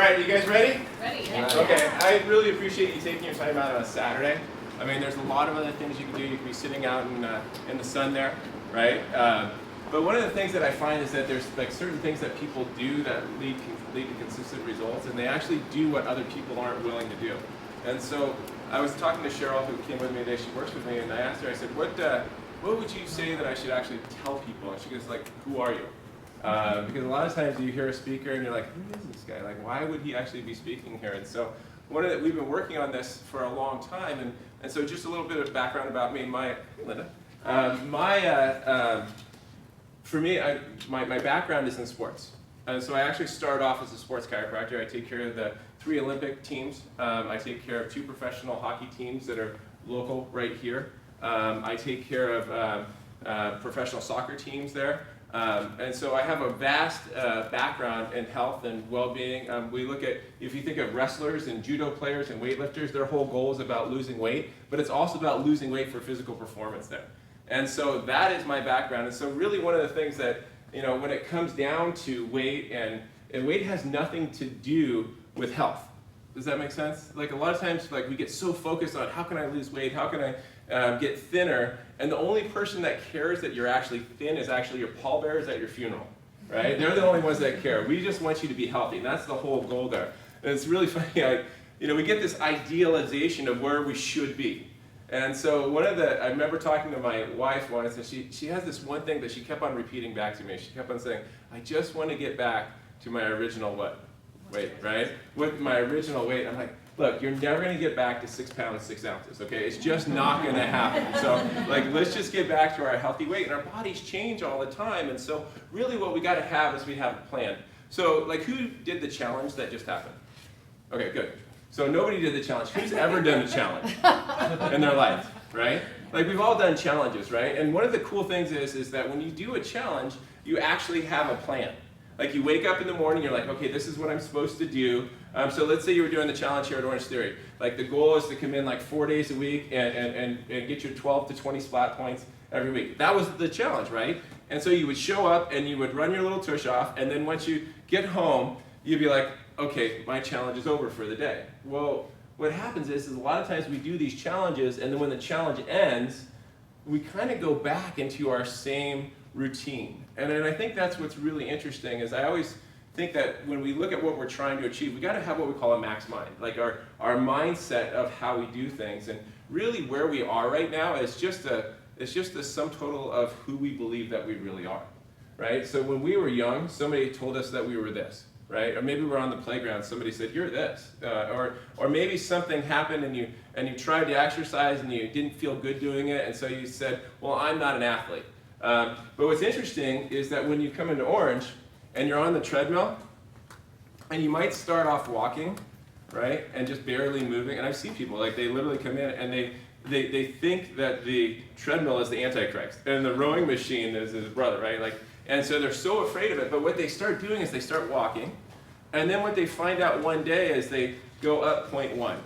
right, you guys ready? Ready, yeah. Okay, I really appreciate you taking your time out on a Saturday. I mean, there's a lot of other things you can do. You can be sitting out in the sun there, right? But one of the things that I find is that there's like certain things that people do that lead to consistent results, and they actually do what other people aren't willing to do. And so I was talking to Cheryl, who came with me today. She works with me, and I asked her, I said, what would you say that I should actually tell people? And she goes, like, who are you? Because a lot of times you hear a speaker and you're like, who is this guy? Like, why would he actually be speaking here? And so we've been working on this for a long time, and so just a little bit of background about me. Linda. For me, my background is in sports. And so I actually started off as a sports chiropractor. I take care of the 3 Olympic teams. I take care of 2 professional hockey teams that are local right here. I take care of professional soccer teams there. And so I have a vast background in health and well-being. We look at, if you think of wrestlers and judo players and weightlifters, their whole goal is about losing weight, but it's also about losing weight for physical performance there. And so that is my background. And so really one of the things that, when it comes down to weight, and weight has nothing to do with health. Does that make sense? Like a lot of times, like we get so focused on how can I lose weight, how can I get thinner, and the only person that cares that you're actually thin is actually your pallbearers at your funeral, right? They're the only ones that care. We just want you to be healthy, and that's the whole goal there. And it's really funny, we get this idealization of where we should be. And so I remember talking to my wife once, and she has this one thing that she kept on repeating back to me. She kept on saying, I just want to get back to my original weight, right? With my original weight, I'm like, look, you're never going to get back to 6 pounds, 6 ounces, okay? It's just not going to happen. So, let's just get back to our healthy weight. And our bodies change all the time. And so, really what we got to have is we have a plan. So, who did the challenge that just happened? Okay, good. So, nobody did the challenge. Who's ever done a challenge in their life, right? We've all done challenges, right? And one of the cool things is that when you do a challenge, you actually have a plan. You wake up in the morning, you're like, okay, this is what I'm supposed to do. So let's say you were doing the challenge here at Orange Theory. The goal is to come in 4 days a week and get your 12 to 20 splat points every week. That was the challenge, right? And so you would show up and you would run your little tush off, and then once you get home, you'd be like, okay, my challenge is over for the day. Well, what happens is a lot of times we do these challenges, and then when the challenge ends, we kind of go back into our same routine. And I think that's what's really interesting, is I always think that when we look at what we're trying to achieve, we got to have what we call a max mind, our mindset of how we do things. And really where we are right now is just a sum total of who we believe that we really are, right? So when we were young, somebody told us that we were this, right? Or maybe we're on the playground, somebody said, you're this. Or maybe something happened and you tried to exercise and you didn't feel good doing it, and so you said, well, I'm not an athlete. But what's interesting is that when you come into Orange and you're on the treadmill, and you might start off walking, right, and just barely moving, and I've seen people, they literally come in and they think that the treadmill is the Antichrist, and the rowing machine is his brother, right? And so they're so afraid of it, but what they start doing is they start walking, and then what they find out one day is they go up 0.1.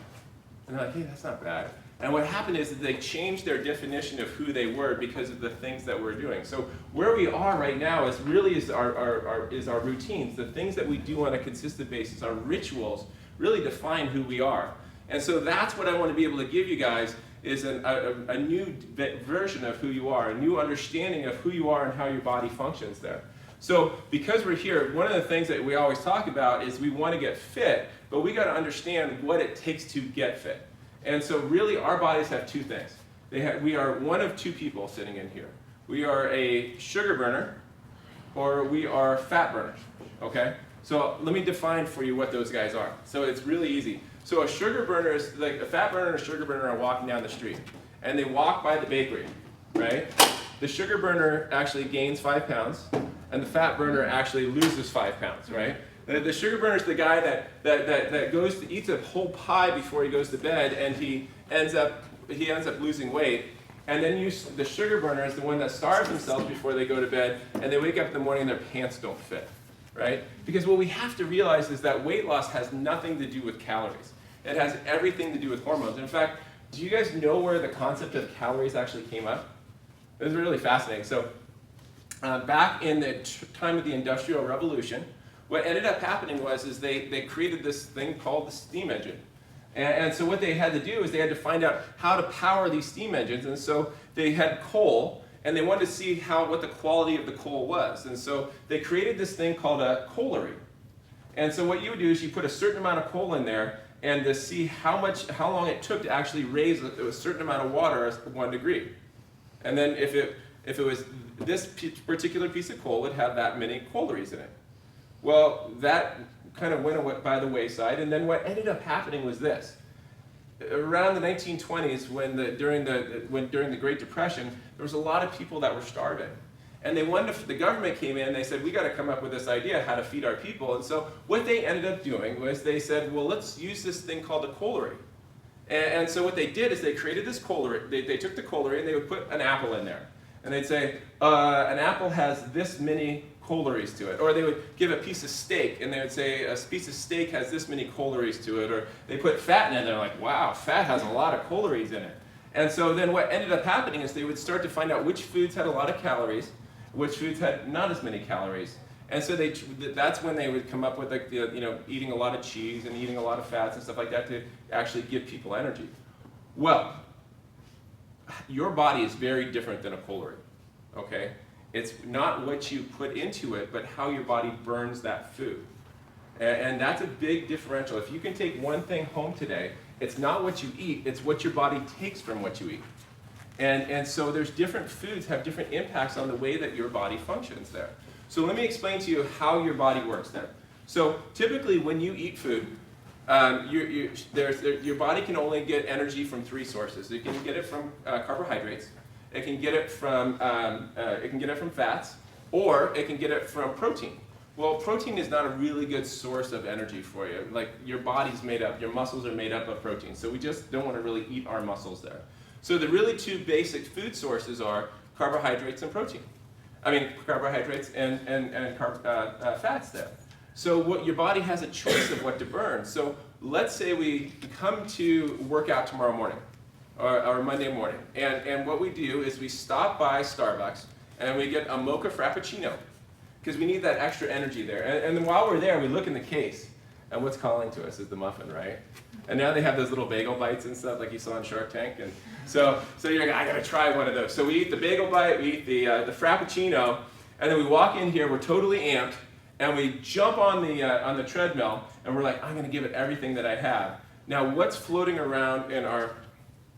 And they're like, hey, that's not bad. And what happened is that they changed their definition of who they were because of the things that we're doing. So where we are right now is really our routines, the things that we do on a consistent basis, our rituals really define who we are. And so that's what I want to be able to give you guys, is a new version of who you are, a new understanding of who you are and how your body functions there. So because we're here, one of the things that we always talk about is we want to get fit, but we got to understand what it takes to get fit. And so really our bodies have 2 things. We are one of 2 people sitting in here. We are a sugar burner, or we are fat burners, okay? So let me define for you what those guys are. So it's really easy. So a sugar burner is, a fat burner and a sugar burner are walking down the street, and they walk by the bakery, right? The sugar burner actually gains 5 pounds, and the fat burner actually loses 5 pounds, right? The sugar burner is the guy that goes to eats a whole pie before he goes to bed, and he ends up losing weight. And then the sugar burner is the one that starves themselves before they go to bed, and they wake up in the morning and their pants don't fit, right? Because what we have to realize is that weight loss has nothing to do with calories. It has everything to do with hormones. In fact, do you guys know where the concept of calories actually came up? It was really fascinating. So back in the time of the Industrial Revolution, what ended up happening is they created this thing called the steam engine. And so what they had to do is they had to find out how to power these steam engines. And so they had coal, and they wanted to see what the quality of the coal was. And so they created this thing called a coalery. And so what you would do is you put a certain amount of coal in there, and to see how long it took to actually raise a certain amount of water at 1 degree. And then if it was this particular piece of coal, would have that many coaleries in it. Well, that kind of went by the wayside, and then what ended up happening was this. Around the 1920s, during the Great Depression, there was a lot of people that were starving. And the government came in and they said, we got to come up with this idea how to feed our people. And so what they ended up doing was they said, well, let's use this thing called a coalery. And so what they did is they created this coalery. They took the coalery and they would put an apple in there. And they'd say, an apple has this many coaleries to it. Or they would give a piece of steak and they would say, a piece of steak has this many coaleries to it. Or they put fat in it and they're like, wow, fat has a lot of coaleries in it. And so then what ended up happening is they would start to find out which foods had a lot of calories, which foods had not as many calories. And so that's when they would come up with eating a lot of cheese and eating a lot of fats and stuff like that to actually give people energy. Well, your body is very different than a coalery, okay? It's not what you put into it, but how your body burns that food. And that's a big differential. If you can take one thing home today, it's not what you eat, it's what your body takes from what you eat. And so there's different foods have different impacts on the way that your body functions there. So let me explain to you how your body works then. So typically when you eat food, your body can only get energy from 3 sources. It can get it from carbohydrates, it can get it from fats, or it can get it from protein. Well, protein is not a really good source of energy for you. Like your body's made up, your muscles are made up of protein. So we just don't want to really eat our muscles there. So the really 2 basic food sources are carbohydrates and protein. I mean, carbohydrates and fats there. So what your body has a choice of what to burn. So let's say we come to work out tomorrow morning or Monday morning. And what we do is we stop by Starbucks and we get a mocha frappuccino because we need that extra energy there. And then while we're there, we look in the case. And what's calling to us is the muffin, right? And now they have those little bagel bites and stuff like you saw on Shark Tank. And so you're like, I gotta try one of those. So we eat the bagel bite, we eat the frappuccino, and then we walk in here, we're totally amped, and we jump on the treadmill, and we're like, I'm gonna give it everything that I have. Now what's floating around in our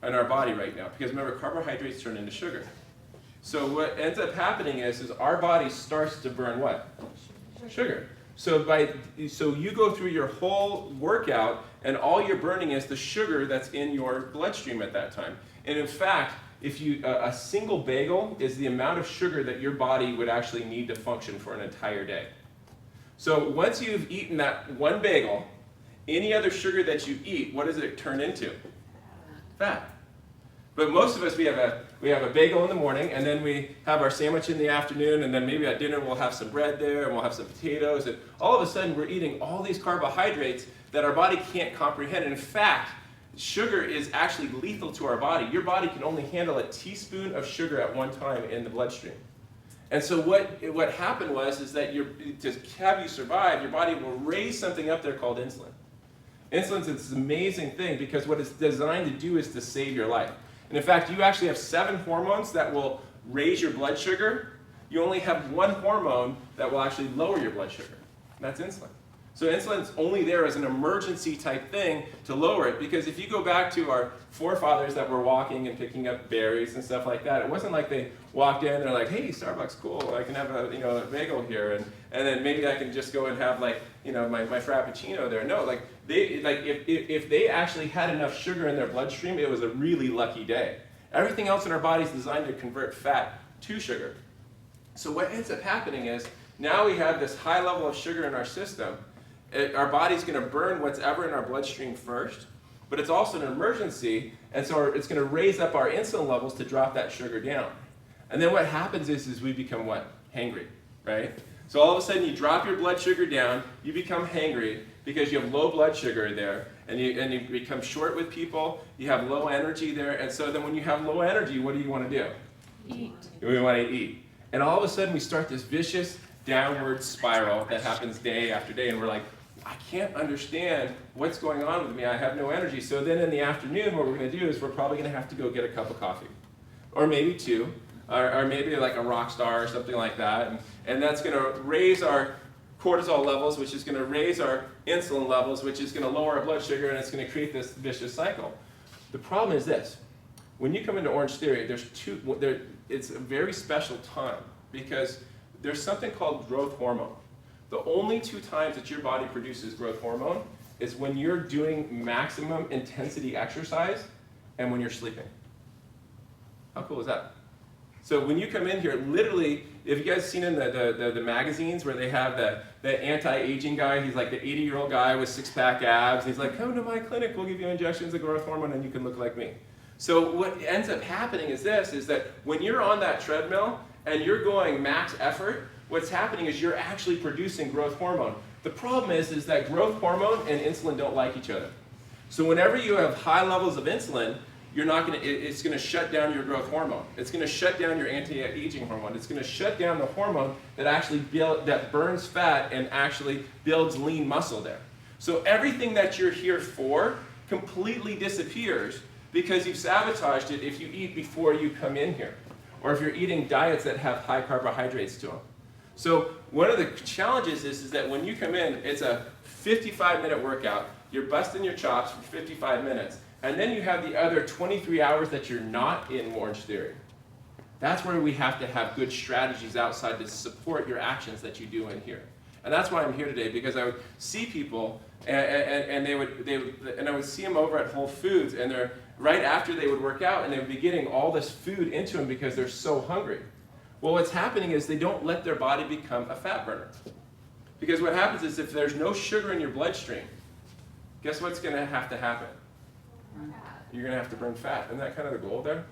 body right now? Because remember, carbohydrates turn into sugar. So what ends up happening is our body starts to burn what? Sugar. So you go through your whole workout, and all you're burning is the sugar that's in your bloodstream at that time. And in fact, a single bagel is the amount of sugar that your body would actually need to function for an entire day. So once you've eaten that one bagel, any other sugar that you eat, what does it turn into? Fat. But most of us, we have a bagel in the morning, and then we have our sandwich in the afternoon, and then maybe at dinner we'll have some bread there, and we'll have some potatoes, and all of a sudden we're eating all these carbohydrates that our body can't comprehend. And in fact, sugar is actually lethal to our body. Your body can only handle a teaspoon of sugar at one time in the bloodstream. And so what happened is that to have you survive, your body will raise something up there called insulin. Insulin's this amazing thing because what it's designed to do is to save your life. And in fact, you actually have 7 hormones that will raise your blood sugar. You only have 1 hormone that will actually lower your blood sugar. And that's insulin. So insulin's only there as an emergency type thing to lower it, because if you go back to our forefathers that were walking and picking up berries and stuff like that, it wasn't like they walked in and they're like, hey, Starbucks, cool, I can have a bagel here, and then maybe I can just go and have my frappuccino there. No, if they actually had enough sugar in their bloodstream, it was a really lucky day. Everything else in our body is designed to convert fat to sugar. So what ends up happening is now we have this high level of sugar in our system. Our body's going to burn what's ever in our bloodstream first, but it's also an emergency, and so it's going to raise up our insulin levels to drop that sugar down. And then what happens is we become what? Hangry, right? So all of a sudden you drop your blood sugar down, you become hangry because you have low blood sugar there, and you become short with people, you have low energy there, and so then when you have low energy, what do you want to do? Eat. We want to eat. And all of a sudden we start this vicious downward spiral that happens day after day, and we're like, I can't understand what's going on with me. I have no energy. So then in the afternoon, what we're going to do is we're probably going to have to go get a cup of coffee, or maybe two, or maybe like a rock star or something like that. And that's going to raise our cortisol levels, which is going to raise our insulin levels, which is going to lower our blood sugar, and it's going to create this vicious cycle. The problem is this. When you come into Orange Theory, it's a very special time because there's something called growth hormone. The only two times that your body produces growth hormone is when you're doing maximum intensity exercise and when you're sleeping. How cool is that? So when you come in here, literally, have you guys seen in the magazines where they have the anti-aging guy? He's like the 80-year-old guy with six-pack abs. And he's like, come to my clinic, we'll give you injections of growth hormone and you can look like me. So what ends up happening is this, is that when you're on that treadmill and you're going max effort, what's happening is you're actually producing growth hormone. The problem is that growth hormone and insulin don't like each other. So whenever you have high levels of insulin, it's going to shut down your growth hormone. It's going to shut down your anti-aging hormone. It's going to shut down the hormone that actually that burns fat and actually builds lean muscle there. So everything that you're here for completely disappears because you've sabotaged it if you eat before you come in here, or if you're eating diets that have high carbohydrates to them. So one of the challenges is that when you come in, it's a 55-minute workout. You're busting your chops for 55 minutes. And then you have the other 23 hours that you're not in Orange Theory. That's where we have to have good strategies outside to support your actions that you do in here. And that's why I'm here today, because I would see people, and I would see them over at Whole Foods, and they're right after they would work out, and they would be getting all this food into them because they're so hungry. Well, what's happening is they don't let their body become a fat burner. Because what happens is if there's no sugar in your bloodstream, guess what's going to happen? You're going to have to burn fat. Isn't that kind of the goal there?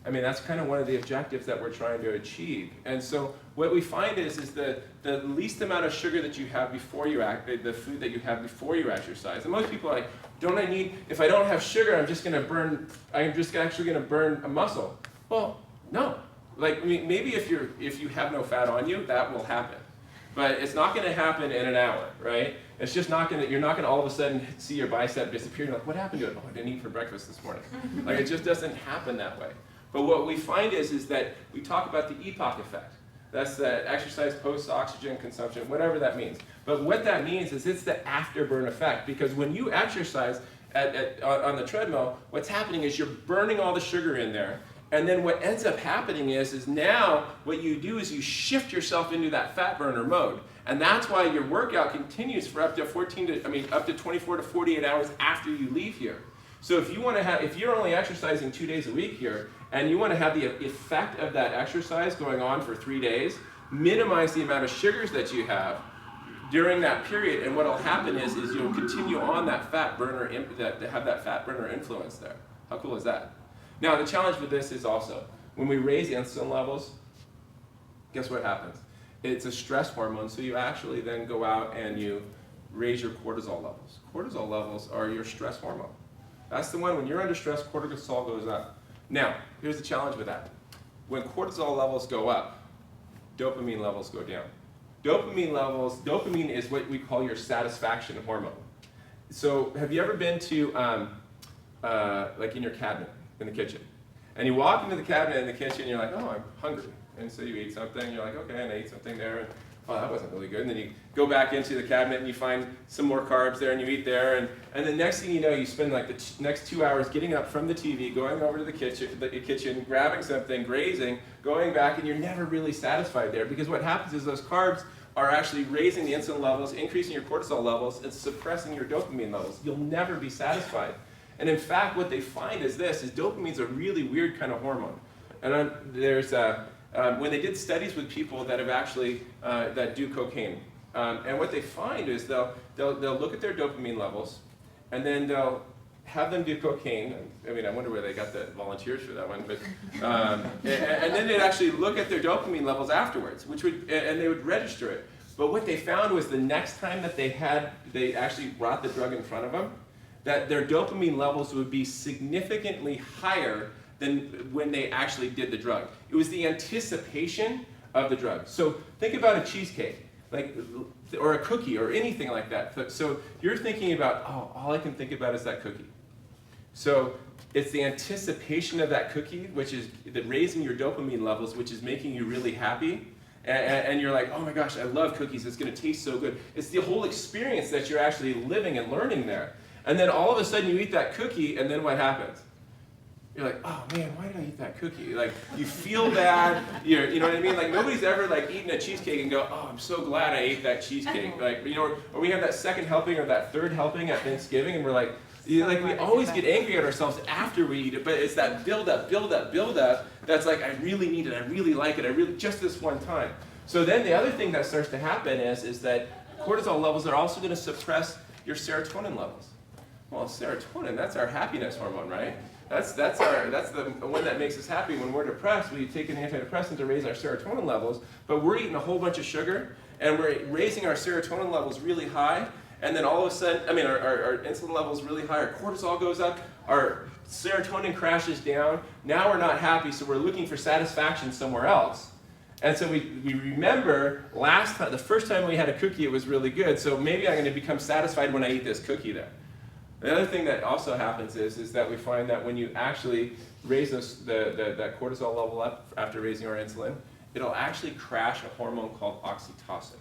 I mean, that's kind of one of the objectives that we're trying to achieve. And so what we find is the least amount of sugar that you have before you the food that you have before you exercise. And most people are like, if I don't have sugar, I'm just actually going to burn a muscle. Well, no. Like, I mean, maybe if you have no fat on you, that will happen. But it's not going to happen in an hour, right? It's just not going to, you're not going to all of a sudden see your bicep disappear. You're like, what happened to it? Oh, I didn't eat for breakfast this morning. Like, it just doesn't happen that way. But what we find is that we talk about the EPOC effect. That's the exercise post-oxygen consumption, whatever that means. But what that means is it's the afterburn effect. Because when you exercise on the treadmill, what's happening is you're burning all the sugar in there. And then what ends up happening is now what you do is you shift yourself into that fat burner mode. And that's why your workout continues for up to 24 to 48 hours after you leave here. So if you're only exercising 2 days a week here, and you want to have the effect of that exercise going on for 3 days, minimize the amount of sugars that you have during that period, and what will happen is you'll continue on that fat burner, have that fat burner influence there. How cool is that? Now, the challenge with this is also, when we raise insulin levels, guess what happens? It's a stress hormone, so you actually then go out and you raise your cortisol levels. Cortisol levels are your stress hormone. That's the one, when you're under stress, cortisol goes up. Now, here's the challenge with that. When cortisol levels go up, dopamine levels go down. Dopamine is what we call your satisfaction hormone. So have you ever been to, like in your cabinet, in the kitchen, and you walk into the cabinet in the kitchen and you're like, oh, I'm hungry. And so you eat something, you're like, okay, and I ate something there, and oh, that wasn't really good. And then you go back into the cabinet and you find some more carbs there and you eat there, and the next thing you know, you spend like the next 2 hours getting up from the TV, going over to the kitchen, grabbing something, grazing, going back, and you're never really satisfied there, because what happens is those carbs are actually raising the insulin levels, increasing your cortisol levels, and suppressing your dopamine levels. You'll never be satisfied. And in fact, what they find is dopamine's a really weird kind of hormone. And when they did studies with people that have actually, that do cocaine, and what they find is they'll look at their dopamine levels, and then they'll have them do cocaine. I mean, I wonder where they got the volunteers for that one, but, and then they'd actually look at their dopamine levels afterwards, and they would register it. But what they found was the next time that they actually brought the drug in front of them, that their dopamine levels would be significantly higher than when they actually did the drug. It was the anticipation of the drug. So think about a cheesecake, or a cookie, or anything like that. So you're thinking about, oh, all I can think about is that cookie. So it's the anticipation of that cookie, which is raising your dopamine levels, which is making you really happy. And you're like, oh my gosh, I love cookies, it's going to taste so good. It's the whole experience that you're actually living and learning there. And then all of a sudden you eat that cookie, and then what happens? You're like, oh man, why did I eat that cookie? Like, you feel bad, you know what I mean? Like, nobody's ever like eaten a cheesecake and go, oh, I'm so glad I ate that cheesecake. Like, you know, or we have that second helping or that third helping at Thanksgiving, and we're like, we always get angry at ourselves after we eat it, but it's that build up that's like, I really need it, I really like it, just this one time. So then the other thing that starts to happen is that cortisol levels are also going to suppress your serotonin levels. Well, serotonin, that's our happiness hormone, right? That's the one that makes us happy. When we're depressed, we take an antidepressant to raise our serotonin levels, but we're eating a whole bunch of sugar, and we're raising our serotonin levels really high, and then all of a sudden, our insulin levels really high, our cortisol goes up, our serotonin crashes down. Now we're not happy, so we're looking for satisfaction somewhere else. And so we remember the first time we had a cookie, it was really good, so maybe I'm going to become satisfied when I eat this cookie there. The other thing that also happens is that we find that when you actually raise that cortisol level up after raising our insulin, it'll actually crash a hormone called oxytocin.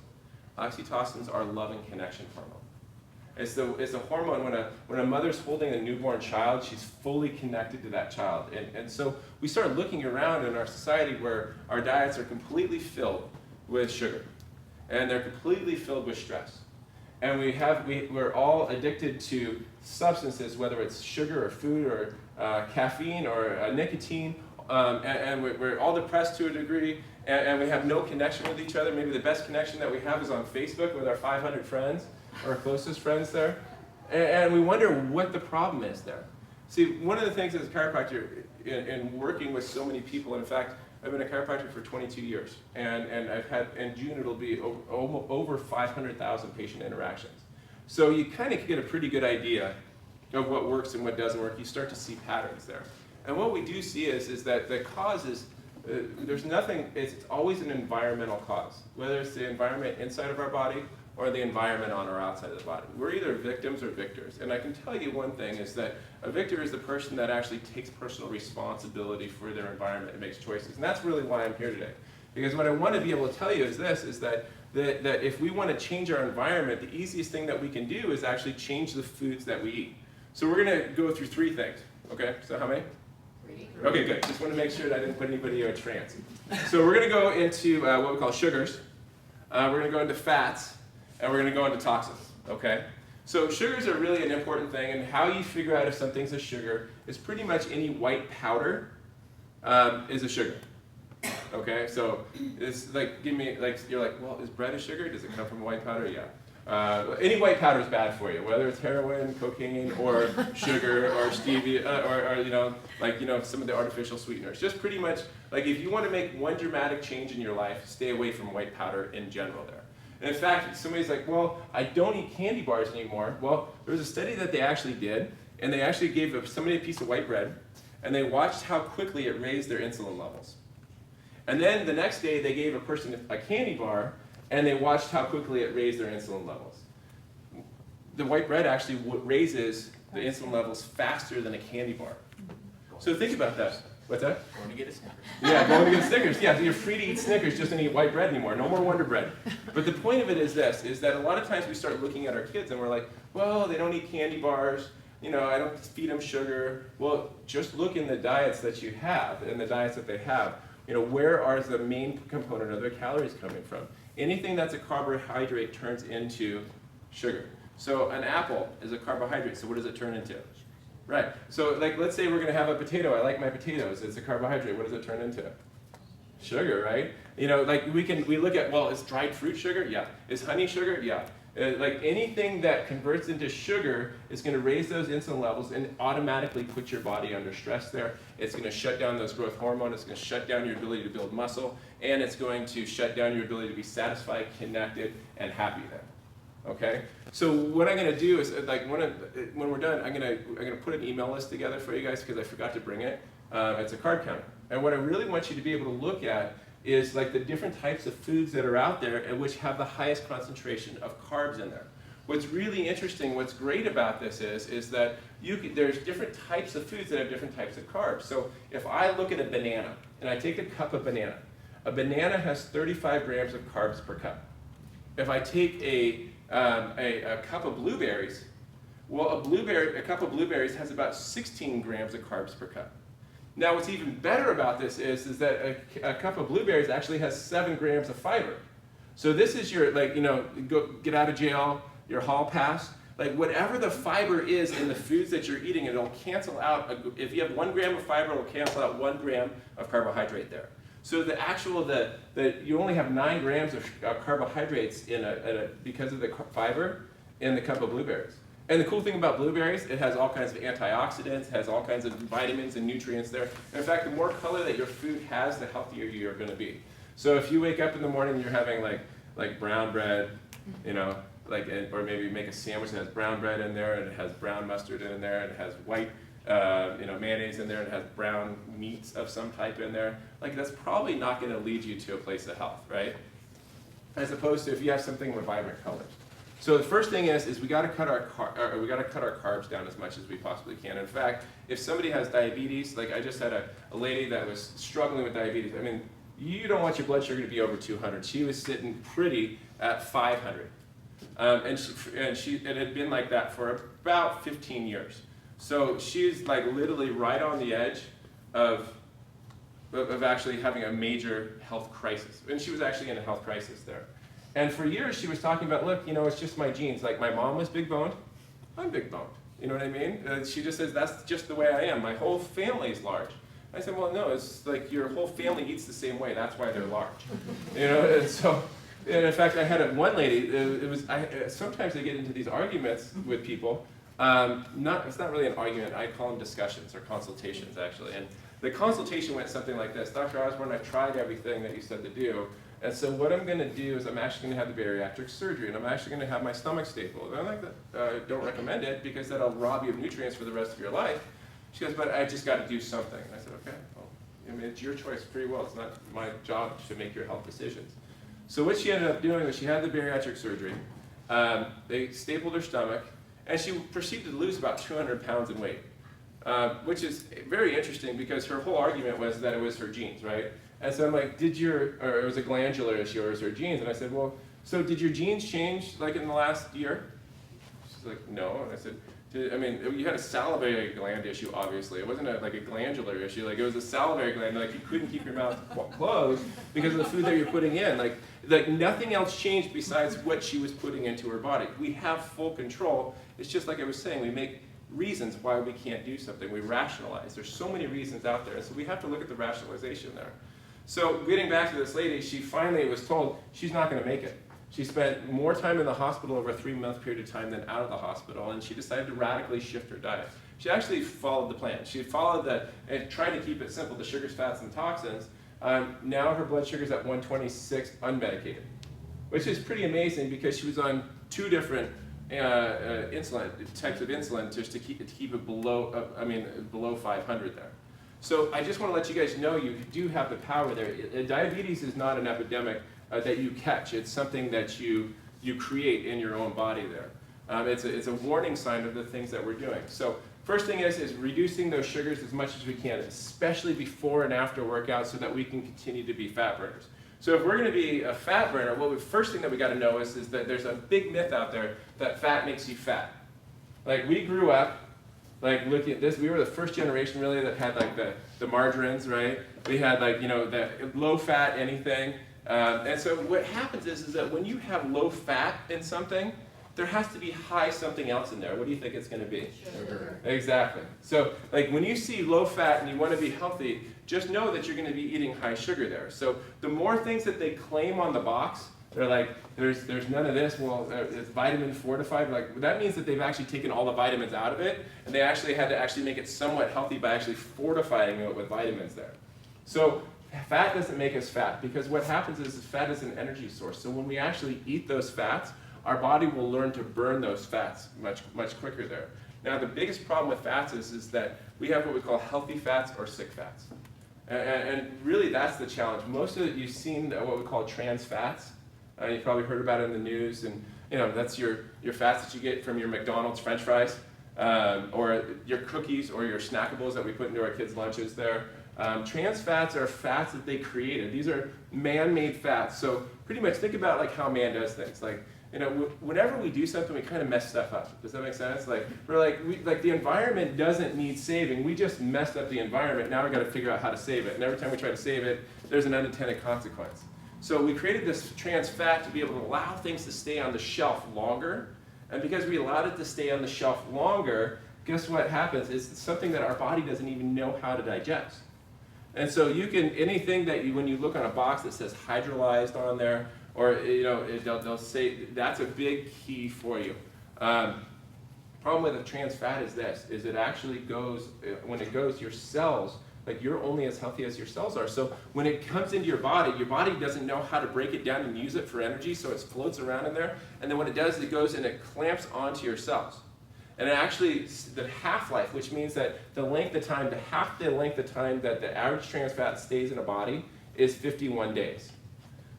Oxytocin's our love and connection hormone. It's the hormone when a mother's holding a newborn child, she's fully connected to that child. And so we start looking around in our society where our diets are completely filled with sugar, and they're completely filled with stress. And we're all addicted to substances, whether it's sugar or food or caffeine or nicotine, and we're all depressed to a degree, and we have no connection with each other. Maybe the best connection that we have is on Facebook with our 500 friends, our closest friends there, and we wonder what the problem is there. See, one of the things as a chiropractor, in working with so many people, in fact, I've been a chiropractor for 22 years, and I've had, in June it'll be over 500,000 patient interactions. So you kind of get a pretty good idea of what works and what doesn't work. You start to see patterns there. And what we do see is that the cause is, it's always an environmental cause, whether it's the environment inside of our body or the environment on or outside of the body. We're either victims or victors. And I can tell you one thing is that a victor is the person that actually takes personal responsibility for their environment and makes choices. And that's really why I'm here today. Because what I want to be able to tell you is this, is that if we want to change our environment, the easiest thing that we can do is actually change the foods that we eat. So we're going to go through 3 things. Okay, so how many? 3. Okay, good. Just want to make sure that I didn't put anybody in a trance. So we're going to go into what we call sugars. We're going to go into fats. And we're going to go into toxins, okay? So sugars are really an important thing, and how you figure out if something's a sugar is pretty much any white powder is a sugar, okay? So it's like, you're like, well, is bread a sugar? Does it come from white powder? Yeah. Any white powder is bad for you, whether it's heroin, cocaine, or sugar, or stevia, or some of the artificial sweeteners. Just pretty much, like, if you want to make one dramatic change in your life, stay away from white powder in general there. And in fact, somebody's like, well, I don't eat candy bars anymore. Well, there was a study that they actually did, and they actually gave somebody a piece of white bread, and they watched how quickly it raised their insulin levels. And then the next day, they gave a person a candy bar, and they watched how quickly it raised their insulin levels. The white bread actually raises the insulin levels faster than a candy bar. So think about that. What's that? Going to get a Snickers. Yeah, going to get Snickers. Yeah, so you're free to eat Snickers, just don't eat white bread anymore. No more Wonder Bread. But the point of it is this, is that a lot of times we start looking at our kids and we're like, well, they don't eat candy bars, I don't feed them sugar. Well, just look in the diets that you have, and the diets that they have. Where are the main component of their calories coming from? Anything that's a carbohydrate turns into sugar. So an apple is a carbohydrate, so what does it turn into? Right, so let's say we're going to have a potato. I like my potatoes. It's a carbohydrate. What does it turn into? Sugar, right? We look at, well, is dried fruit sugar? Yeah. Is honey sugar? Yeah. Anything that converts into sugar is going to raise those insulin levels and automatically put your body under stress there. It's going to shut down those growth hormones. It's going to shut down your ability to build muscle, and it's going to shut down your ability to be satisfied, connected, and happy then. Okay, so what I'm going to do is, when we're done, I'm going to put an email list together for you guys because I forgot to bring it. It's a card counter, and what I really want you to be able to look at is like the different types of foods that are out there and which have the highest concentration of carbs in there. What's really interesting, what's great about this is that there's different types of foods that have different types of carbs. So if I look at a banana, and I take a cup of banana, a banana has 35 grams of carbs per cup. If I take a cup of blueberries, well, a cup of blueberries has about 16 grams of carbs per cup. Now, what's even better about this is that a cup of blueberries actually has 7 grams of fiber. So this is your, like, you know, go get out of jail, your hall pass, like whatever the fiber is in the foods that you're eating, it'll cancel out, if you have 1 gram of fiber, it'll cancel out 1 gram of carbohydrate there. So the actual, you only have 9 grams of carbohydrates because of the fiber in the cup of blueberries. And the cool thing about blueberries, it has all kinds of antioxidants, has all kinds of vitamins and nutrients there. And in fact, the more color that your food has, the healthier you're going to be. So if you wake up in the morning and you're having like brown bread, you know, or maybe make a sandwich that has brown bread in there, and it has brown mustard in there, and it has white mayonnaise in there, and it has brown meats of some type in there, like that's probably not going to lead you to a place of health, right? As opposed to if you have something with vibrant colors. So the first thing is we got to cut our carbs down as much as we possibly can. In fact, if somebody has diabetes, like I just had a lady that was struggling with diabetes. I mean, you don't want your blood sugar to be over 200. She was sitting pretty at 500. And it had been like that for about 15 years. So she's like literally right on the edge of actually having a major health crisis. And she was actually in a health crisis there. And for years she was talking about, look, you know, it's just my genes. Like my mom was big boned, I'm big boned. You know what I mean? She just says, that's just the way I am. My whole family is large. I said, well, no, it's like your whole family eats the same way. That's why they're large. You know, and so. And in fact, I had one lady, sometimes I get into these arguments with people. It's not really an argument, I call them discussions or consultations actually. And the consultation went something like this: Dr. Osborne, I've tried everything that you said to do, and so what I'm going to do is I'm actually going to have the bariatric surgery, and I'm actually going to have my stomach stapled. And I'm like, don't recommend it because that'll rob you of nutrients for the rest of your life. She goes, but I just got to do something. And I said, okay, well, I mean, it's your choice, free will. It's not my job to make your health decisions. So what she ended up doing was she had the bariatric surgery, they stapled her stomach, and she proceeded to lose about 200 pounds in weight, which is very interesting because her whole argument was that it was her genes, right? And so I'm like, or it was a glandular issue, or it was her genes? And I said, well, so did your genes change like in the last year? She's like, no. And I said, you had a salivary gland issue, obviously. It wasn't like a glandular issue. Like it was a salivary gland. Like you couldn't keep your mouth closed because of the food that you're putting in. Like nothing else changed besides what she was putting into her body. We have full control. It's just like I was saying, we make reasons why we can't do something. We rationalize. There's so many reasons out there. So we have to look at the rationalization there. So getting back to this lady, she finally was told she's not going to make it. She spent more time in the hospital over a 3-month period of time than out of the hospital, and she decided to radically shift her diet. She actually followed the plan. She followed and tried to keep it simple, the sugars, fats, and toxins. Now her blood sugar's at 126 unmedicated, which is pretty amazing because she was on 2 different types of insulin just to keep it below 500 there. So I just want to let you guys know you do have the power there. Diabetes is not an epidemic that you catch. It's something that you create in your own body there. It's a warning sign of the things that we're doing. So first thing is reducing those sugars as much as we can, especially before and after workout so that we can continue to be fat burners. So if we're going to be a fat burner, first thing that we got to know is that there's a big myth out there that fat makes you fat. Like we grew up, like looking at this, we were the first generation really that had like the margarines, right? We had like, the low fat anything. And so what happens is that when you have low fat in something, there has to be high something else in there. What do you think it's going to be? Sugar. Exactly. So like when you see low fat and you want to be healthy, just know that you're going to be eating high sugar there. So the more things that they claim on the box, they're like, there's none of this, well, it's vitamin fortified. Like, that means that they've actually taken all the vitamins out of it, and they actually had to actually make it somewhat healthy by actually fortifying it with vitamins there. So fat doesn't make us fat, because what happens is fat is an energy source. So when we actually eat those fats, our body will learn to burn those fats much quicker there. Now the biggest problem with fats is that we have what we call healthy fats or sick fats. And really that's the challenge. Most of it, you've seen what we call trans fats. You've probably heard about it in the news, and that's your fats that you get from your McDonald's French fries, or your cookies or your snackables that we put into our kids' lunches there. Trans fats are fats that they created. These are man-made fats. So pretty much think about like how man does things. Like, whenever we do something, we kind of mess stuff up. Does that make sense? Like the environment doesn't need saving. We just messed up the environment. Now we got to figure out how to save it. And every time we try to save it, there's an unintended consequence. So we created this trans fat to be able to allow things to stay on the shelf longer. And because we allowed it to stay on the shelf longer, guess what happens? It's something that our body doesn't even know how to digest. And so anything that when you look on a box that says hydrolyzed on there, or they'll say that's a big key for you. Problem with a trans fat is it actually goes, when it goes, your cells, like you're only as healthy as your cells are. So when it comes into your body doesn't know how to break it down and use it for energy, so it floats around in there. And then what it does, it goes and it clamps onto your cells. And it actually, the half-life, which means that half the length of time that the average trans fat stays in a body is 51 days.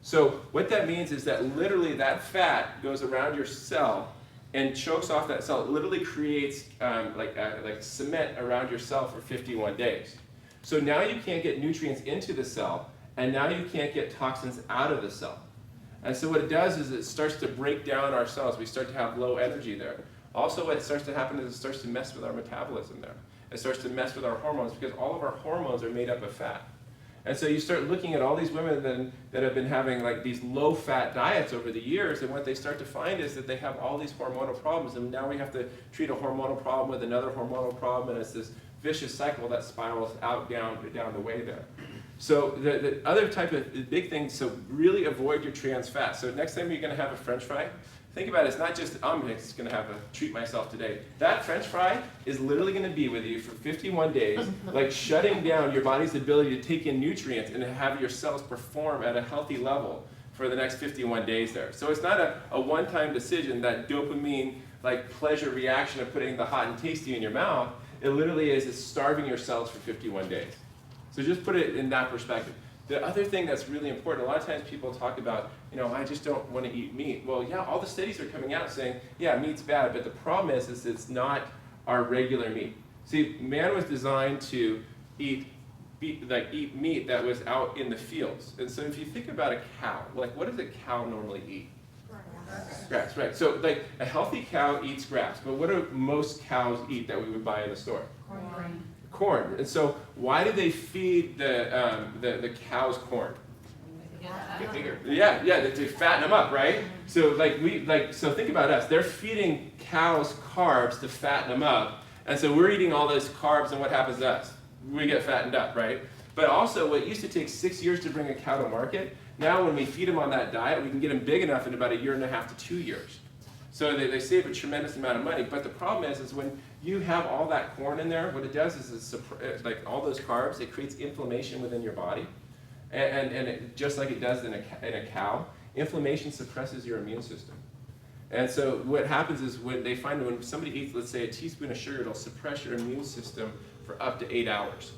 So what that means is that literally that fat goes around your cell and chokes off that cell. It literally creates like cement around your cell for 51 days. So now you can't get nutrients into the cell, and now you can't get toxins out of the cell. And so what it does is it starts to break down our cells. We start to have low energy there. Also, what starts to happen is it starts to mess with our metabolism there. It starts to mess with our hormones, because all of our hormones are made up of fat. And so you start looking at all these women that have been having like these low-fat diets over the years, and what they start to find is that they have all these hormonal problems, and now we have to treat a hormonal problem with another hormonal problem, and it's this vicious cycle that spirals out down the way there. So the other type of the big thing, so really avoid your trans fat. So next time you're going to have a French fry, think about it, it's not just, I'm just going to have a treat myself today. That French fry is literally going to be with you for 51 days, like shutting down your body's ability to take in nutrients and to have your cells perform at a healthy level for the next 51 days there. So it's not a one-time decision, that dopamine, like pleasure reaction of putting the hot and tasty in your mouth. It literally is starving your cells for 51 days. So just put it in that perspective. The other thing that's really important, a lot of times people talk about, I just don't want to eat meat. Well, yeah, all the studies are coming out saying, yeah, meat's bad, but the problem is it's not our regular meat. See, man was designed to eat meat that was out in the fields. And so if you think about a cow, like what does a cow normally eat? Grass, right. So like a healthy cow eats grass, but what do most cows eat that we would buy in the store? Corn. And so why do they feed the cows corn? Get bigger. Yeah, to fatten them up, right? So so think about us. They're feeding cows carbs to fatten them up, and so we're eating all those carbs, and what happens to us? We get fattened up, right? But also, what used to take 6 years to bring a cow to market, now when we feed them on that diet, we can get them big enough in about 1.5 years to 2 years. So they save a tremendous amount of money. But the problem is when you have all that corn in there, what it does is like all those carbs, it creates inflammation within your body. And it, just like it does in a cow, inflammation suppresses your immune system. And so what happens is when somebody eats, let's say, a teaspoon of sugar, it'll suppress your immune system for up to 8 hours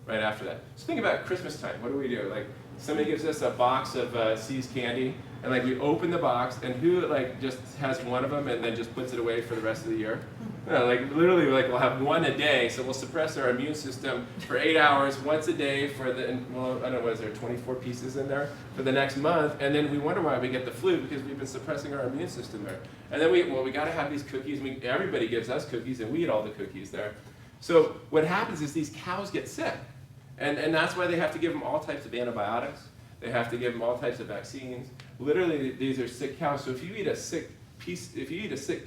right after that. So think about Christmas time. What do? Like somebody gives us a box of See's candy, and like we open the box, and who like just has one of them and then just puts it away for the rest of the year? Like literally, like we'll have one a day, so we'll suppress our immune system for 8 hours, once a day for I don't know, what is there, 24 pieces in there for the next month, and then we wonder why we get the flu, because we've been suppressing our immune system there. And then we got to have these cookies. Everybody gives us cookies, and we eat all the cookies there. So what happens is these cows get sick, and that's why they have to give them all types of antibiotics. They have to give them all types of vaccines. Literally, these are sick cows. So if you eat a sick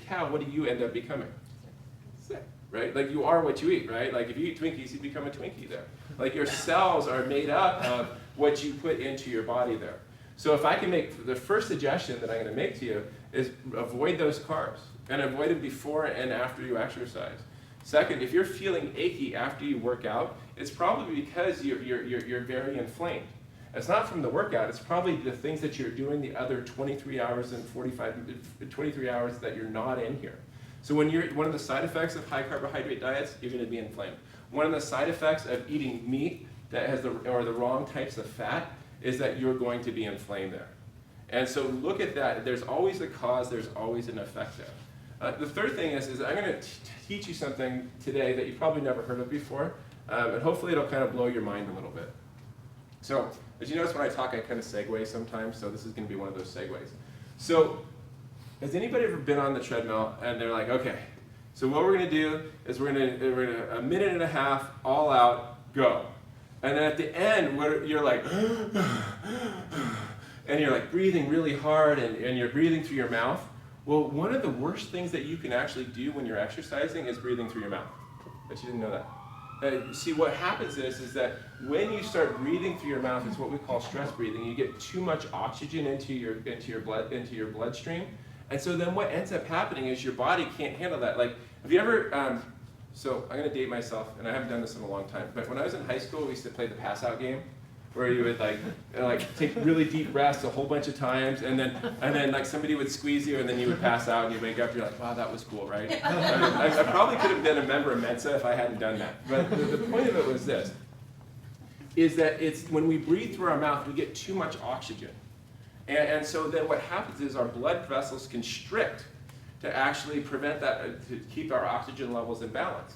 cow, what do you end up becoming? Sick, right? Like you are what you eat, right? Like if you eat Twinkies, you become a Twinkie there. Like your cells are made up of what you put into your body there. So if I can make, the first suggestion that I'm going to make to you is avoid those carbs, and avoid them before and after you exercise. Second, if you're feeling achy after you work out, it's probably because you're very inflamed. It's not from the workout, it's probably the things that you're doing the other 23 hours that you're not in here. So one of the side effects of high carbohydrate diets, you're going to be inflamed. One of the side effects of eating meat that has the wrong types of fat, is that you're going to be inflamed there. And so look at that. There's always a cause, there's always an effect there. The third thing is I'm going to teach you something today that you've probably never heard of before, and hopefully it'll kind of blow your mind a little bit. So, as you notice when I talk, I kind of segue sometimes, so this is going to be one of those segues. So, has anybody ever been on the treadmill and they're like, okay, so what we're going to do is we're going to a minute and a half, all out, go. And then at the end, you're like, and you're like breathing really hard and you're breathing through your mouth. Well, one of the worst things that you can actually do when you're exercising is breathing through your mouth. But you didn't know that. See, what happens is that when you start breathing through your mouth, it's what we call stress breathing. You get too much oxygen into your bloodstream, and so then what ends up happening is your body can't handle that. Like, have you ever? So I'm going to date myself, and I haven't done this in a long time. But when I was in high school, we used to play the pass out game, where you would like take really deep breaths a whole bunch of times, and then like somebody would squeeze you, and then you would pass out, and you wake up, you're like, wow, that was cool, right? I probably could have been a member of Mensa if I hadn't done that. But the point of it was this, is that it's when we breathe through our mouth, we get too much oxygen. And so then what happens is our blood vessels constrict to actually prevent that, to keep our oxygen levels in balance.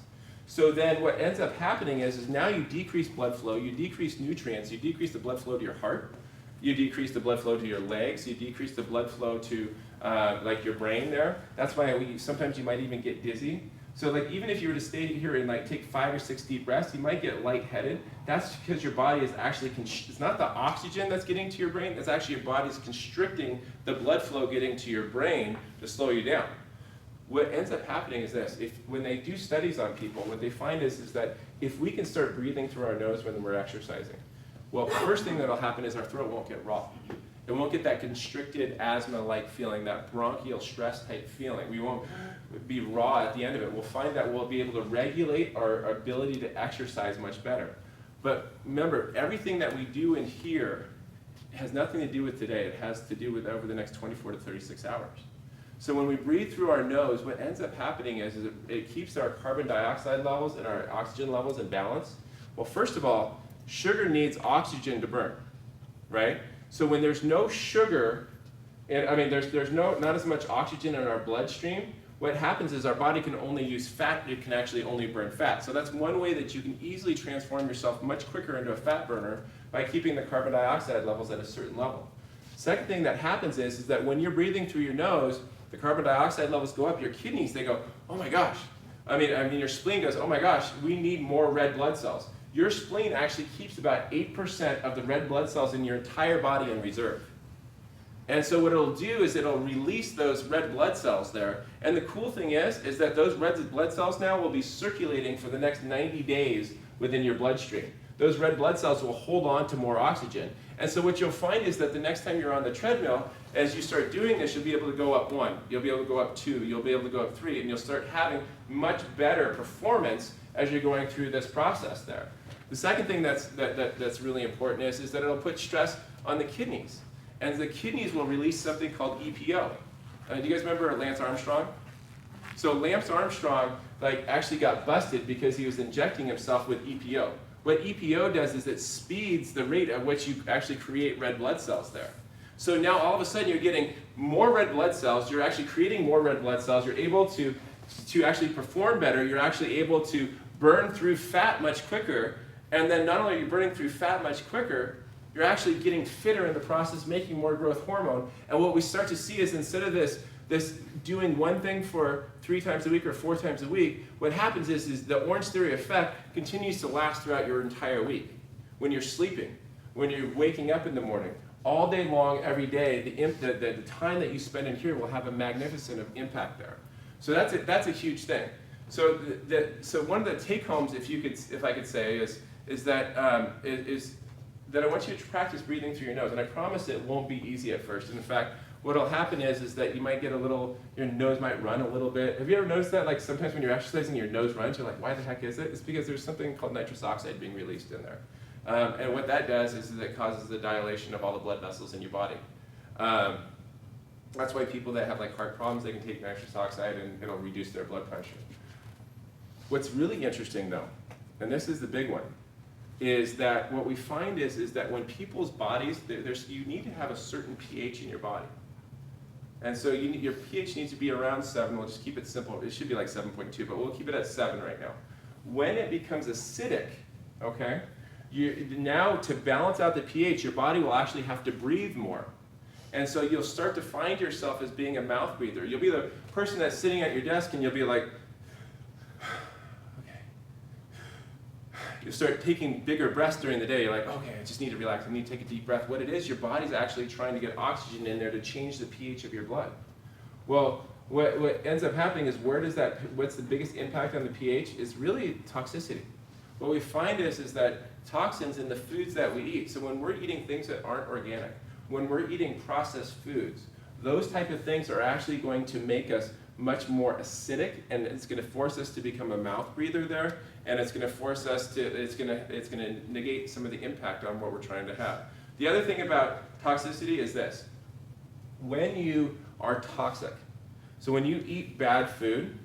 So then what ends up happening is now you decrease blood flow, you decrease nutrients, you decrease the blood flow to your heart, you decrease the blood flow to your legs, you decrease the blood flow to like your brain there. That's why sometimes you might even get dizzy. So like even if you were to stay here and like take 5 or 6 deep breaths, you might get lightheaded. That's because your body is actually, it's not the oxygen that's getting to your brain, it's actually your body's constricting the blood flow getting to your brain to slow you down. What ends up happening is this, when they do studies on people, what they find is that if we can start breathing through our nose when we're exercising, well, first thing that'll happen is our throat won't get raw. It won't get that constricted asthma-like feeling, that bronchial stress type feeling. We won't be raw at the end of it. We'll find that we'll be able to regulate our ability to exercise much better. But remember, everything that we do in here has nothing to do with today. It has to do with over the next 24 to 36 hours. So when we breathe through our nose, what ends up happening is it keeps our carbon dioxide levels and our oxygen levels in balance. Well, first of all, sugar needs oxygen to burn, right? So when there's no sugar, and I mean there's not as much oxygen in our bloodstream, what happens is our body can only use fat, it can actually only burn fat. So that's one way that you can easily transform yourself much quicker into a fat burner by keeping the carbon dioxide levels at a certain level. Second thing that happens is that when you're breathing through your nose, the carbon dioxide levels go up, your kidneys, they go, oh my gosh. I mean your spleen goes, oh my gosh, we need more red blood cells. Your spleen actually keeps about 8% of the red blood cells in your entire body in reserve. And so what it'll do is it'll release those red blood cells there. And the cool thing is that those red blood cells now will be circulating for the next 90 days within your bloodstream. Those red blood cells will hold on to more oxygen. And so what you'll find is that the next time you're on the treadmill, as you start doing this, you'll be able to go up 1, you'll be able to go up 2, you'll be able to go up 3, and you'll start having much better performance as you're going through this process there. The second thing that's really important is that it'll put stress on the kidneys. And the kidneys will release something called EPO. Do you guys remember Lance Armstrong? So Lance Armstrong actually got busted because he was injecting himself with EPO. What EPO does is it speeds the rate at which you actually create red blood cells there. So now all of a sudden you're getting more red blood cells, you're actually creating more red blood cells, you're able to actually perform better, you're actually able to burn through fat much quicker, and then not only are you burning through fat much quicker, you're actually getting fitter in the process, making more growth hormone. And what we start to see is instead of this doing one thing for 3 times a week or 4 times a week, what happens is the Orange Theory effect continues to last throughout your entire week. When you're sleeping, when you're waking up in the morning, all day long, every day, the time that you spend in here will have a magnificent impact there. So that's a huge thing. So so one of the take-homes, if I could say, is that I want you to practice breathing through your nose. And I promise it won't be easy at first. And in fact, what'll happen is that you might get your nose might run a little bit. Have you ever noticed that? Like sometimes when you're exercising, your nose runs, you're like, why the heck is it? It's because there's something called nitrous oxide being released in there. And what that does is that it causes the dilation of all the blood vessels in your body. That's why people that have heart problems, they can take nitrous oxide and it'll reduce their blood pressure. What's really interesting though, and this is the big one, is that what we find is that when people's bodies, you need to have a certain pH in your body. And so your pH needs to be around 7. We'll just keep it simple. It should be like 7.2, but we'll keep it at 7 right now. When it becomes acidic, okay, now to balance out the pH, your body will actually have to breathe more. And so you'll start to find yourself as being a mouth breather. You'll be the person that's sitting at your desk and you'll be like, okay. You start taking bigger breaths during the day. You're like, okay, I just need to relax. I need to take a deep breath. What it is, your body's actually trying to get oxygen in there to change the pH of your blood. Well, what ends up happening is what's the biggest impact on the pH is really toxicity. What we find is that toxins in the foods that we eat, so when we're eating things that aren't organic, when we're eating processed foods, those type of things are actually going to make us much more acidic, and it's going to force us to become a mouth breather there, and it's going to force us to, it's going to negate some of the impact on what we're trying to have. The other thing about toxicity is this. When you are toxic, so when you eat bad food,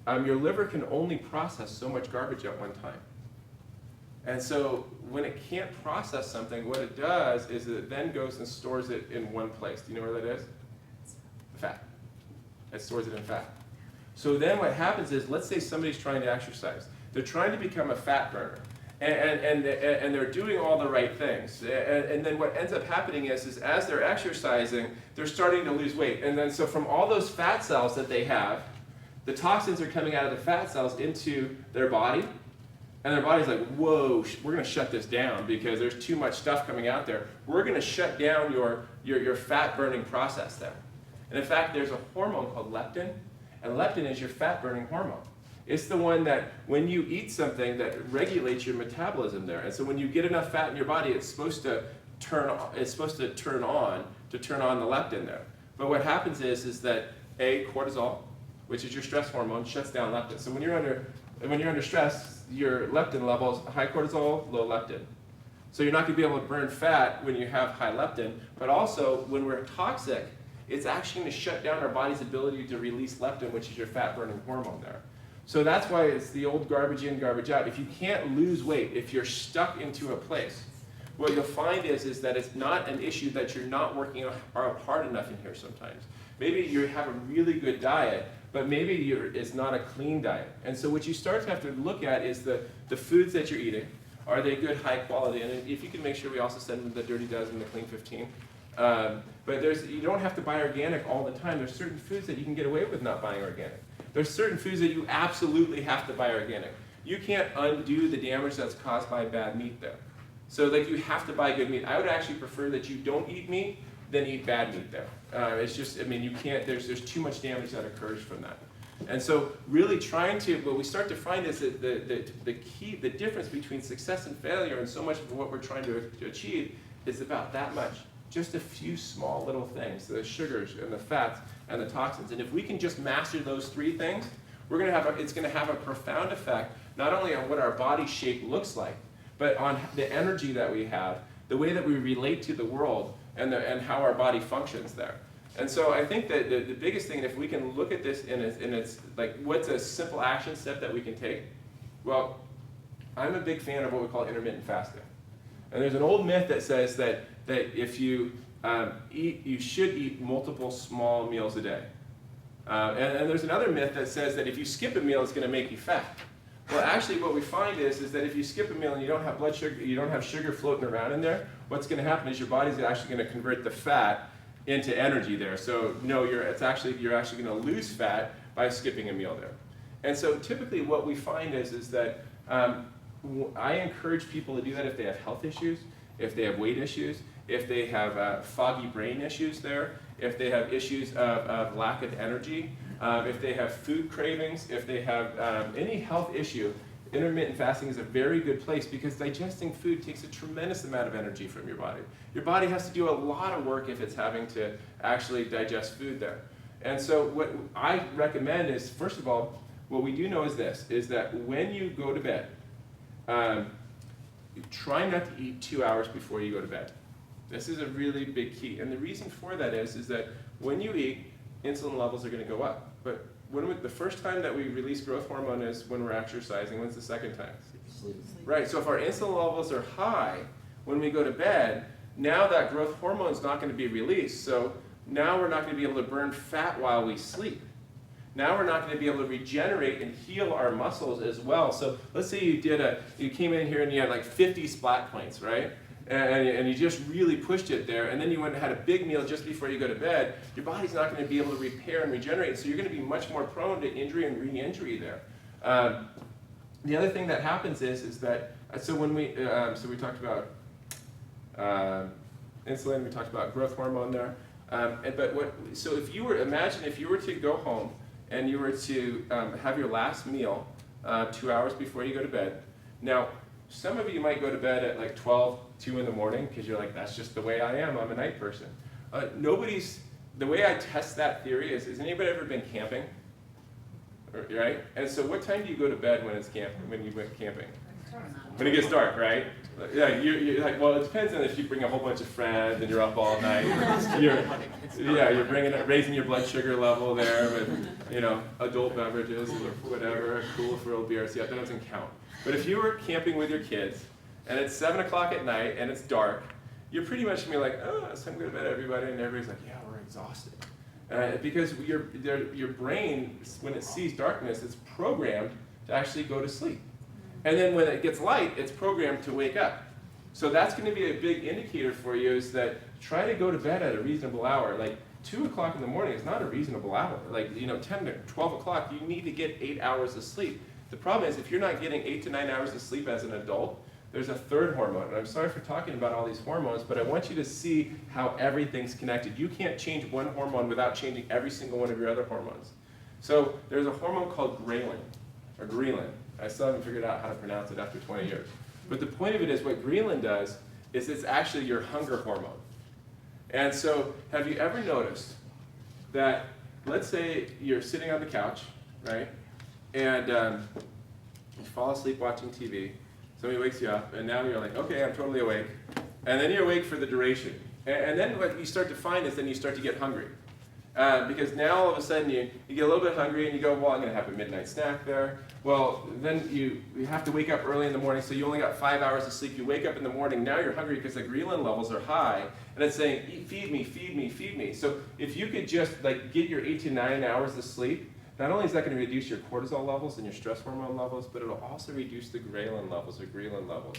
your liver can only process so much garbage at one time. And so when it can't process something, what it does is it then goes and stores it in one place. Do you know where that is? Fat. It stores it in fat. So then what happens is, let's say somebody's trying to exercise. They're trying to become a fat burner. And they're doing all the right things. And then what ends up happening is as they're exercising, they're starting to lose weight. And then so from all those fat cells that they have, the toxins are coming out of the fat cells into their body. And their body's like, whoa, we're going to shut this down because there's too much stuff coming out there. We're going to shut down your fat burning process there. And in fact, there's a hormone called leptin, and leptin is your fat burning hormone. It's the one that when you eat something that regulates your metabolism there. And so when you get enough fat in your body, it's supposed to turn on the leptin there. But what happens is that cortisol, which is your stress hormone, shuts down leptin. So when you're under stress, your leptin levels, high cortisol, low leptin. So you're not going to be able to burn fat when you have high leptin, but also when we're toxic, it's actually going to shut down our body's ability to release leptin, which is your fat burning hormone there. So that's why it's the old garbage in, garbage out. If you can't lose weight, if you're stuck into a place, what you'll find is that it's not an issue that you're not working hard enough in here sometimes. Maybe you have a really good diet, but maybe it's not a clean diet. And so what you start to have to look at is the foods that you're eating. Are they good, high quality? And if you can make sure we also send them the Dirty Dozen and the Clean 15. But you don't have to buy organic all the time. There's certain foods that you can get away with not buying organic. There's certain foods that you absolutely have to buy organic. You can't undo the damage that's caused by bad meat there. So like you have to buy good meat. I would actually prefer that you don't eat meat than eat bad meat there. It's just, I mean, you can't, there's too much damage that occurs from that. And so really what we start to find is that the difference between success and failure and so much of what we're trying to achieve is about that much. Just a few small little things, the sugars and the fats and the toxins. And if we can just master those three things, it's going to have a profound effect, not only on what our body shape looks like, but on the energy that we have, the way that we relate to the world, and how our body functions there. And so I think that the biggest thing, if we can look at this in its like, what's a simple action step that we can take? Well, I'm a big fan of what we call intermittent fasting. And there's an old myth that says that if you you should eat multiple small meals a day. And there's another myth that says that if you skip a meal, it's going to make you fat. Well, actually, what we find is that if you skip a meal and you don't have blood sugar, you don't have sugar floating around in there, what's going to happen is your body's actually going to convert the fat into energy there. So no, you're actually going to lose fat by skipping a meal there. And so typically, what we find is that I encourage people to do that if they have health issues, if they have weight issues, if they have foggy brain issues there, if they have issues of lack of energy, if they have food cravings, if they have any health issue, intermittent fasting is a very good place because digesting food takes a tremendous amount of energy from your body. Your body has to do a lot of work if it's having to actually digest food there. And so what I recommend is, first of all, what we do know is this, is that when you go to bed, try not to eat 2 hours before you go to bed. This is a really big key. And the reason for that is that when you eat, insulin levels are going to go up. But the first time that we release growth hormone is when we're exercising. When's the second time? Sleep. Right, so if our insulin levels are high when we go to bed, now that growth hormone is not going to be released. So now we're not going to be able to burn fat while we sleep. Now we're not going to be able to regenerate and heal our muscles as well. So let's say you came in here and you had like 50 splat points, right? And you just really pushed it there, and then you went and had a big meal just before you go to bed. Your body's not going to be able to repair and regenerate, so you're going to be much more prone to injury and re-injury there. The other thing that happens is that, so we talked about insulin, we talked about growth hormone there, so imagine if you were to go home and you were to have your last meal 2 hours before you go to bed. Now, some of you might go to bed at like 12, 2 in the morning because you're like, that's just the way I am, I'm a night person. The way I test that theory is anybody ever been camping? Right? And so what time do you go to bed when you went camping? When it gets dark, right? Yeah, you're like, well, it depends on if you bring a whole bunch of friends and you're up all night. You're raising your blood sugar level there with, adult beverages or whatever, cool for old beers. Yeah, that doesn't count. But if you were camping with your kids and it's 7 o'clock at night and it's dark, you're pretty much gonna be like, oh, it's time to go to bed, everybody, and everybody's like, yeah, we're exhausted. Because your brain, when it sees darkness, it's programmed to actually go to sleep. And then when it gets light, it's programmed to wake up. So that's going to be a big indicator for you, is that try to go to bed at a reasonable hour. Like 2 o'clock in the morning is not a reasonable hour. Like 10 to 12 o'clock, you need to get 8 hours of sleep. The problem is if you're not getting 8 to 9 hours of sleep as an adult, there's a third hormone. And I'm sorry for talking about all these hormones, but I want you to see how everything's connected. You can't change one hormone without changing every single one of your other hormones. So there's a hormone called ghrelin, or ghrelin. I still haven't figured out how to pronounce it after 20 years. But the point of it is what ghrelin does is it's actually your hunger hormone. And so have you ever noticed that, let's say you're sitting on the couch, right? And you fall asleep watching TV. Somebody wakes you up, and now you're like, okay, I'm totally awake. And then you're awake for the duration. And then what you start to find is then you start to get hungry. Because now all of a sudden you get a little bit hungry and you go, well, I'm going to have a midnight snack there. Well, then you have to wake up early in the morning, so you only got 5 hours of sleep. You wake up in the morning, now you're hungry because the ghrelin levels are high, and it's saying, feed me, feed me, feed me. So if you could just get your 8 to 9 hours of sleep, not only is that going to reduce your cortisol levels and your stress hormone levels, but it'll also reduce the ghrelin levels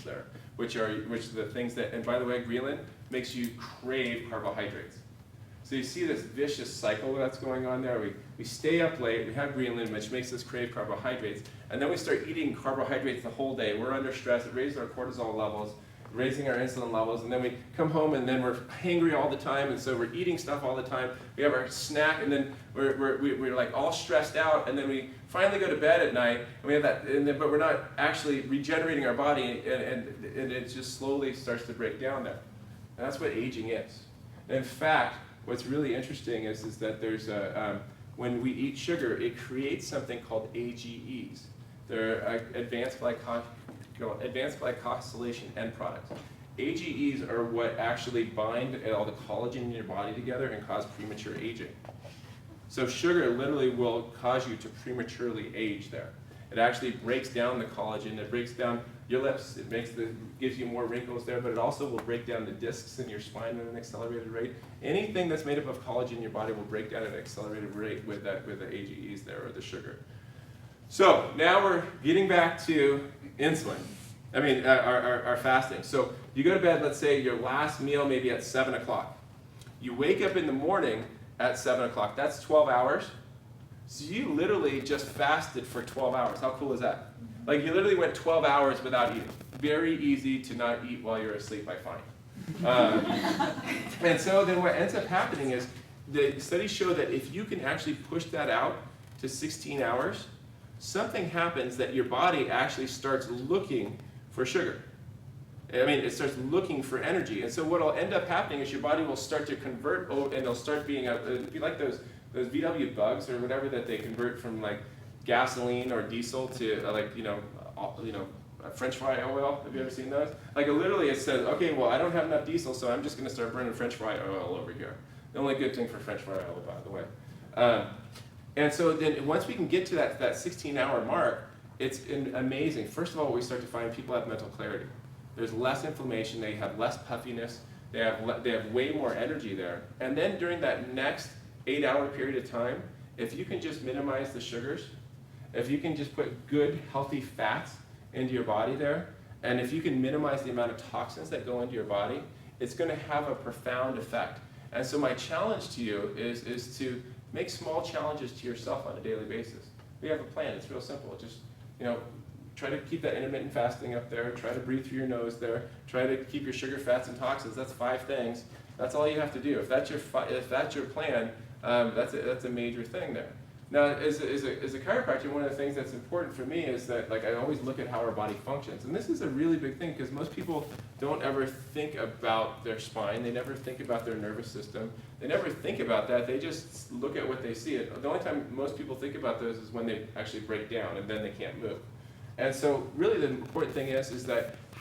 there, which are the things that, and by the way, ghrelin makes you crave carbohydrates. So you see this vicious cycle that's going on there. We stay up late, we have ghrelin, which makes us crave carbohydrates, and then we start eating carbohydrates the whole day. We're under stress, it raises our cortisol levels, raising our insulin levels, and then we come home and then we're hangry all the time, and so we're eating stuff all the time. We have our snack, and then we're like all stressed out, and then we finally go to bed at night, and we have that, but we're not actually regenerating our body, and it just slowly starts to break down there. And that's what aging is. And in fact, what's really interesting is that there's when we eat sugar, it creates something called AGEs. They're advanced glycosylation end products. AGEs are what actually bind all the collagen in your body together and cause premature aging. So sugar literally will cause you to prematurely age there. It actually breaks down the collagen, it breaks down your lips, it gives you more wrinkles there, but it also will break down the discs in your spine at an accelerated rate. Anything that's made up of collagen in your body will break down at an accelerated rate with the AGEs there, or the sugar. So now we're getting back to insulin. Our fasting. So you go to bed, let's say your last meal maybe at 7 o'clock. You wake up in the morning at 7 o'clock. That's 12 hours. So you literally just fasted for 12 hours. How cool is that? Like you literally went 12 hours without eating. Very easy to not eat while you're asleep, I find. And so then what ends up happening is the studies show that if you can actually push that out to 16 hours, something happens that your body actually starts looking for sugar. It starts looking for energy. And so what will end up happening is your body will start to convert, and it'll start being, it'll be like those VW bugs or whatever that they convert from like gasoline or diesel to French fry oil. Have you ever seen those? Like literally it says, okay, well I don't have enough diesel, so I'm just going to start burning French fry oil over here. The only good thing for French fry oil, by the way. And so then once we can get to that 16-hour mark, it's amazing. First of all, we start to find people have mental clarity. There's less inflammation, they have less puffiness, they have way more energy there. And then during that next 8-hour period of time, if you can just minimize the sugars, if you can just put good, healthy fats into your body there, and if you can minimize the amount of toxins that go into your body, it's going to have a profound effect. And so my challenge to you is to make small challenges to yourself on a daily basis. We have a plan. It's real simple. Just, try to keep that intermittent fasting up there. Try to breathe through your nose there. Try to keep your sugar, fats, and toxins. That's 5 things. That's all you have to do. If that's your plan, that's a major thing there. Now, as a chiropractor, one of the things that's important for me is that I always look at how our body functions. And this is a really big thing because most people don't ever think about their spine. They never think about their nervous system. They never think about that. They just look at what they see. The only time most people think about those is when they actually break down and then they can't move. And so really the important thing is that